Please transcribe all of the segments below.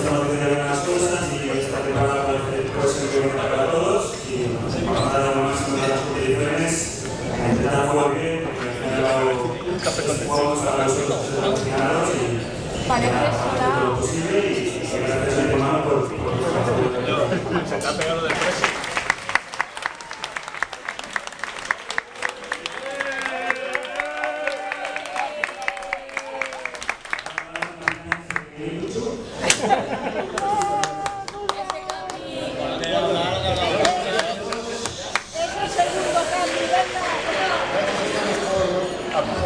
estamos diciendo bien las cosas y está preparado puede ser que venga para todos y vamos a dar lo máximo de las competiciones, intentar jugar bien, porque al final jugamos para los aficionados y hacer todo lo posible y gracias a mi hermano por se te ha pegado del preso.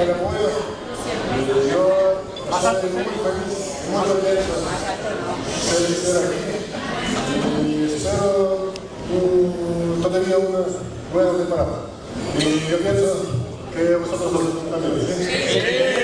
El apoyo, yo estoy muy feliz, muy contento de estar aquí y espero todavía una buena temporada. Y yo pienso que vosotros también.